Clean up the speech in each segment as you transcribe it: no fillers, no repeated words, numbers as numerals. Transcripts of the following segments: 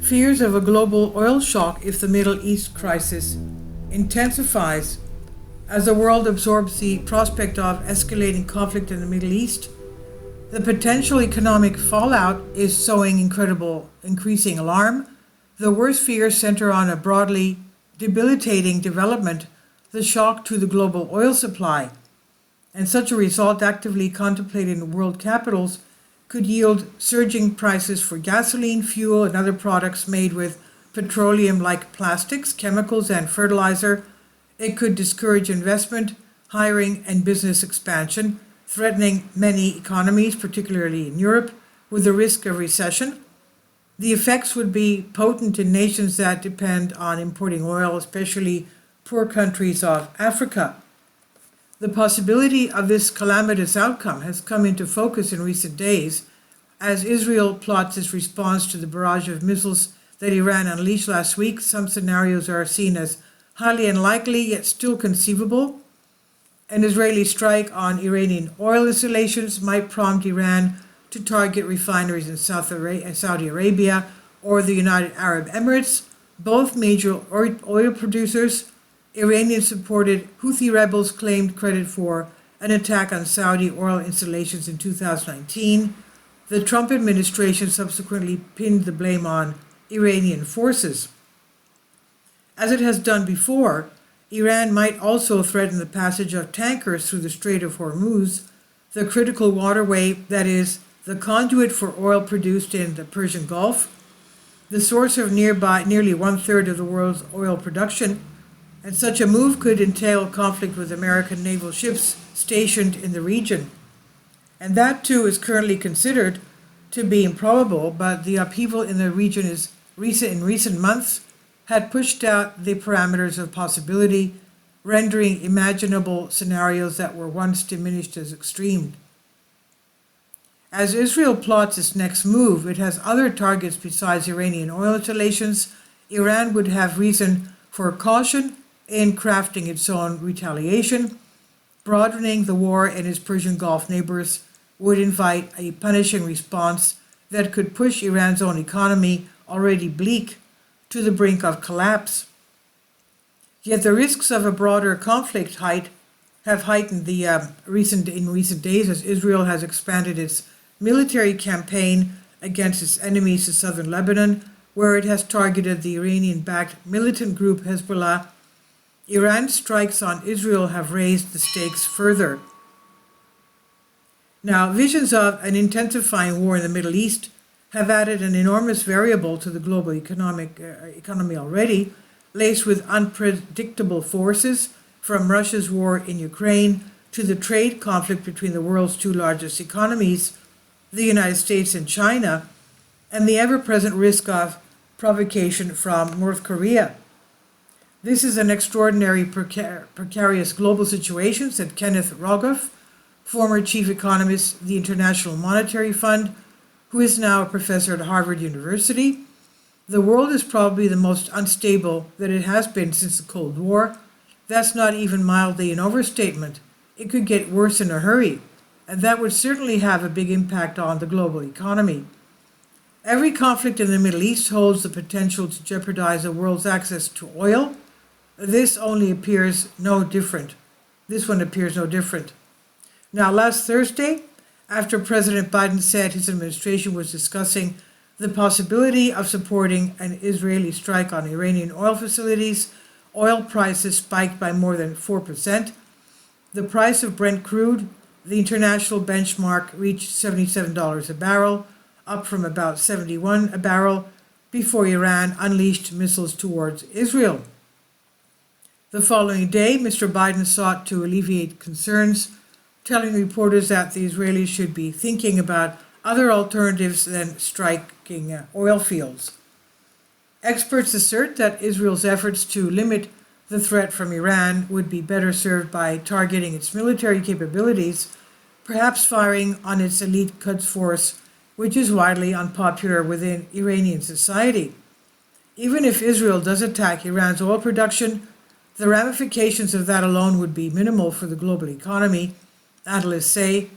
Fears of a global oil shock if the Middle East crisis intensifies. As the world absorbs the prospect of escalating conflict in the Middle East, the potential economic fallout is sowing increasing alarm. The worst fears center on a broadly debilitating development, the shock to the global oil supply, and such a result actively contemplated in world capitals could yield surging prices for gasoline, fuel, and other products made with petroleum like plastics, chemicals, and fertilizer. It could discourage investment, hiring, and business expansion, threatening many economies, particularly in Europe, with the risk of recession. The effects would be potent in nations that depend on importing oil, especially poor countries of Africa. The possibility of this calamitous outcome has come into focus in recent days as Israel plots its response to the barrage of missiles that Iran unleashed last week. Some scenarios are seen as highly unlikely yet still conceivable. An Israeli strike on Iranian oil installations might prompt Iran to target refineries in Saudi Arabia or the United Arab Emirates, both major oil producers. Iranian-supported Houthi rebels claimed credit for an attack on Saudi oil installations in 2019. The Trump administration subsequently pinned the blame on Iranian forces. As it has done before, Iran might also threaten the passage of tankers through the Strait of Hormuz, the critical waterway that is the conduit for oil produced in the Persian Gulf, the source of nearly one-third of the world's oil production, and such a move could entail conflict with American naval ships stationed in the region. And that too is currently considered to be improbable, but the upheaval in the region in recent months had pushed out the parameters of possibility, rendering imaginable scenarios that were once diminished as extreme. As Israel plots its next move, it has other targets besides Iranian oil installations. Iran would have reason for caution in crafting its own retaliation. Broadening the war in its Persian Gulf neighbors would invite a punishing response that could push Iran's own economy, already bleak, to the brink of collapse. Yet the risks of a broader conflict have heightened in recent days as Israel has expanded its military campaign against its enemies in southern Lebanon, where it has targeted the Iranian-backed militant group Hezbollah. Iran's strikes on Israel have raised the stakes further. Now, visions of an intensifying war in the Middle East have added an enormous variable to the global economy already, laced with unpredictable forces, from Russia's war in Ukraine to the trade conflict between the world's two largest economies, the United States and China, and the ever-present risk of provocation from North Korea. This is an extraordinary precarious global situation, said Kenneth Rogoff, former chief economist of the International Monetary Fund, who is now a professor at Harvard University. The world is probably the most unstable that it has been since the Cold War. That's not even mildly an overstatement. It could get worse in a hurry, and that would certainly have a big impact on the global economy. Every conflict in the Middle East holds the potential to jeopardize the world's access to oil. This one appears no different. Now, last Thursday, after President Biden said his administration was discussing the possibility of supporting an Israeli strike on Iranian oil facilities, oil prices spiked by more than 4%. The price of Brent crude, the international benchmark, reached $77 a barrel, up from about $71 a barrel, before Iran unleashed missiles towards Israel. The following day, Mr. Biden sought to alleviate concerns, telling reporters that the Israelis should be thinking about other alternatives than striking oil fields. Experts assert that Israel's efforts to limit the threat from Iran would be better served by targeting its military capabilities, perhaps firing on its elite Quds force, which is widely unpopular within Iranian society. Even if Israel does attack Iran's oil production, the ramifications of that alone would be minimal for the global economy, analysts say.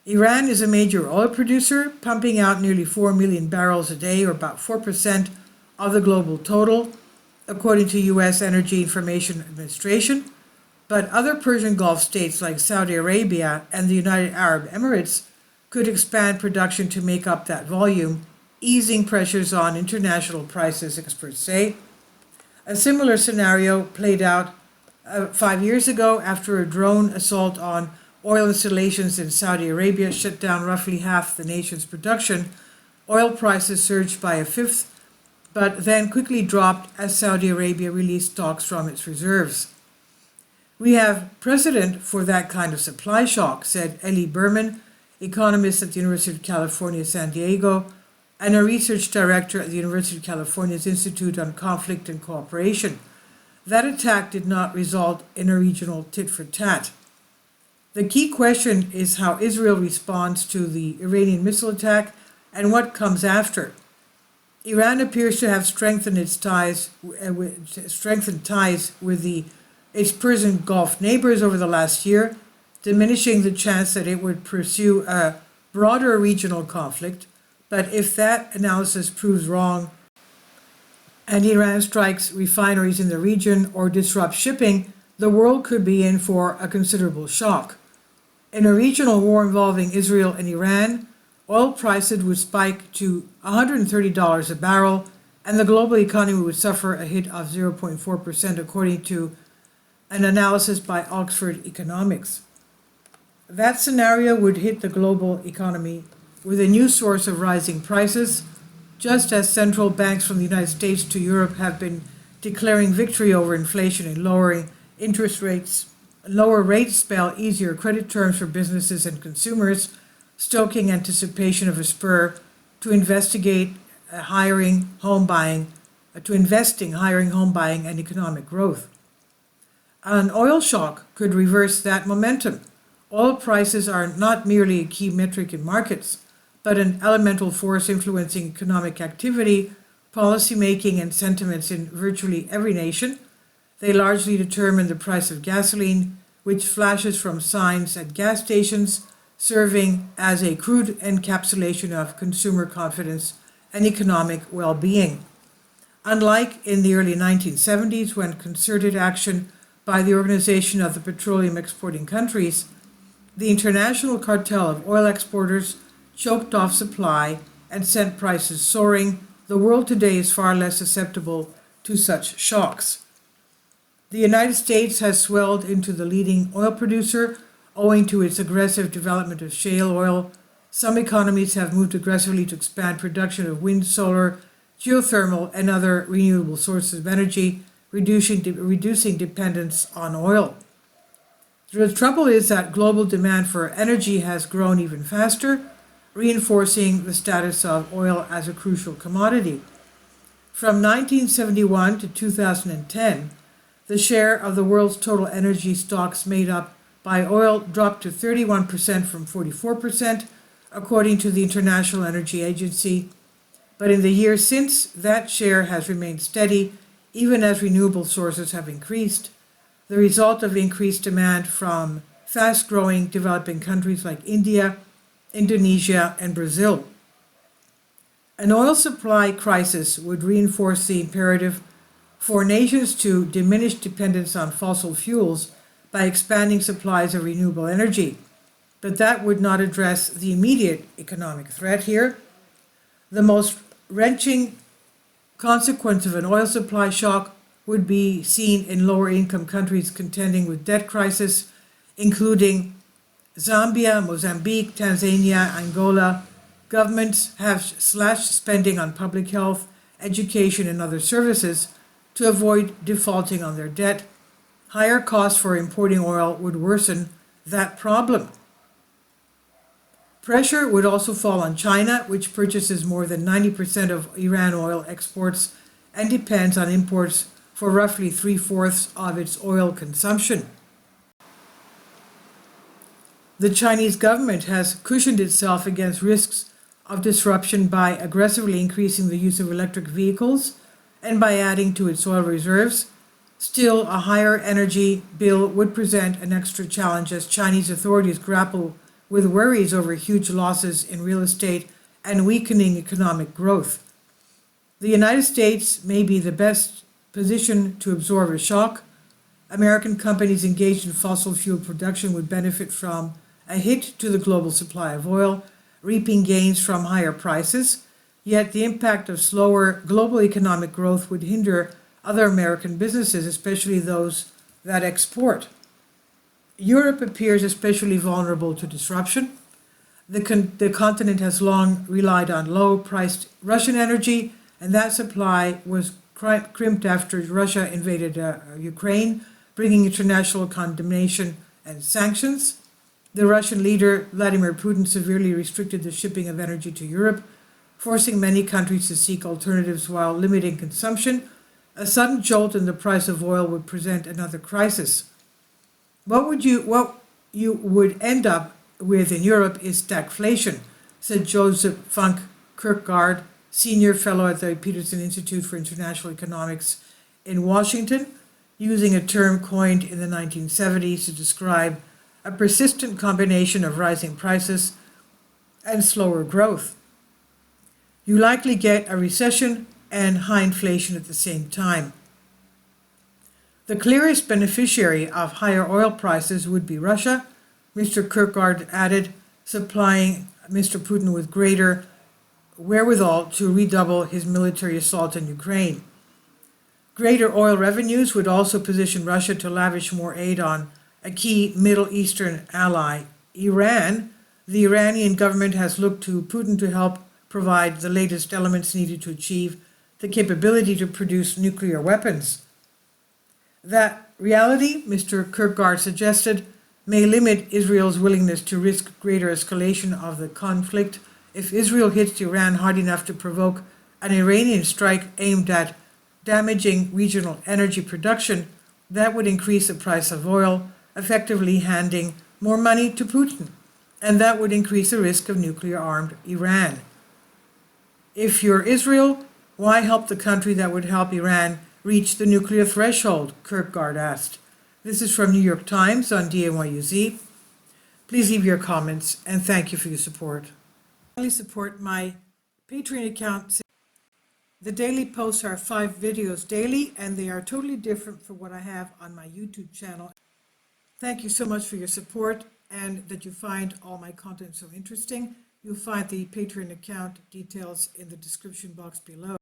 Iran is a major oil producer, pumping out nearly 4 million barrels a day, or about 4% of the global total, according to U.S. Energy Information Administration, but other Persian Gulf states like Saudi Arabia and the United Arab Emirates could expand production to make up that volume, easing pressures on international prices, experts say. A similar scenario played out 5 years ago after a drone assault on oil installations in Saudi Arabia shut down roughly half the nation's production. Oil prices surged by a fifth, but then quickly dropped as Saudi Arabia released stocks from its reserves. We have precedent for that kind of supply shock, said Ellie Berman, economist at the University of California, San Diego, and a research director at the University of California's Institute on Conflict and Cooperation. That attack did not result in a regional tit-for-tat. The key question is how Israel responds to the Iranian missile attack and what comes after. Iran appears to have strengthened ties with its Persian Gulf neighbors over the last year, diminishing the chance that it would pursue a broader regional conflict. But if that analysis proves wrong and Iran strikes refineries in the region or disrupts shipping, the world could be in for a considerable shock. In a regional war involving Israel and Iran, oil prices would spike to $130 a barrel, and the global economy would suffer a hit of 0.4%, according to an analysis by Oxford Economics. That scenario would hit the global economy with a new source of rising prices, just as central banks from the United States to Europe have been declaring victory over inflation and lowering interest rates. Lower rates spell easier credit terms for businesses and consumers, stoking anticipation of a spur to investing, hiring, home buying, and economic growth. An oil shock could reverse that momentum. Oil prices are not merely a key metric in markets, but an elemental force influencing economic activity, policymaking, and sentiments in virtually every nation. They largely determine the price of gasoline, which flashes from signs at gas stations, serving as a crude encapsulation of consumer confidence and economic well-being. Unlike in the early 1970s, when concerted action by the Organization of the Petroleum Exporting Countries, the international cartel of oil exporters choked off supply and sent prices soaring, the world today is far less susceptible to such shocks. The United States has swelled into the leading oil producer owing to its aggressive development of shale oil. Some economies have moved aggressively to expand production of wind, solar, geothermal, and other renewable sources of energy, reducing dependence on oil. The trouble is that global demand for energy has grown even faster, reinforcing the status of oil as a crucial commodity. From 1971 to 2010, the share of the world's total energy stocks made up by oil dropped to 31% from 44%, according to the International Energy Agency. But in the years since, that share has remained steady, even as renewable sources have increased, the result of increased demand from fast-growing developing countries like India, Indonesia, and Brazil. An oil supply crisis would reinforce the imperative for nations to diminish dependence on fossil fuels by expanding supplies of renewable energy. But that would not address the immediate economic threat here. The most wrenching consequence of an oil supply shock would be seen in lower income countries contending with debt crisis, including Zambia, Mozambique, Tanzania, Angola. Governments have slashed spending on public health, education, and other services to avoid defaulting on their debt. Higher costs for importing oil would worsen that problem. Pressure would also fall on China, which purchases more than 90% of Iran oil exports and depends on imports for roughly 3/4 of its oil consumption. The Chinese government has cushioned itself against risks of disruption by aggressively increasing the use of electric vehicles and by adding to its oil reserves. Still, a higher energy bill would present an extra challenge as Chinese authorities grapple with worries over huge losses in real estate and weakening economic growth. The United States may be the best positioned to absorb a shock. American companies engaged in fossil fuel production would benefit from a hit to the global supply of oil, reaping gains from higher prices. Yet the impact of slower global economic growth would hinder other American businesses, especially those that export. Europe appears especially vulnerable to disruption. The continent has long relied on low-priced Russian energy, and that supply was crimped after Russia invaded Ukraine, bringing international condemnation and sanctions. The Russian leader, Vladimir Putin, severely restricted the shipping of energy to Europe, forcing many countries to seek alternatives while limiting consumption. A sudden jolt in the price of oil would present another crisis. What you would end up with in Europe is stagflation, said Joseph Funk Kierkegaard, senior fellow at the Peterson Institute for International Economics in Washington, using a term coined in the 1970s to describe a persistent combination of rising prices and slower growth. You likely get a recession and high inflation at the same time. The clearest beneficiary of higher oil prices would be Russia, Mr. Kierkegaard added, supplying Mr. Putin with greater wherewithal to redouble his military assault on Ukraine. Greater oil revenues would also position Russia to lavish more aid on a key Middle Eastern ally, Iran. The Iranian government has looked to Putin to help provide the latest elements needed to achieve the capability to produce nuclear weapons. That reality, Mr. Kierkegaard suggested, may limit Israel's willingness to risk greater escalation of the conflict if Israel hits Iran hard enough to provoke an Iranian strike aimed at damaging regional energy production. That would increase the price of oil, effectively handing more money to Putin, and that would increase the risk of nuclear-armed Iran. If you're Israel, why help the country that would help Iran reach the nuclear threshold? Kierkegaard asked. This is from New York Times on DNYUZ. Please leave your comments, and thank you for your support. Please support my Patreon account. The daily posts are 5 videos daily, and they are totally different from what I have on my YouTube channel. Thank you so much for your support and that you find all my content so interesting. You'll find the Patreon account details in the description box below.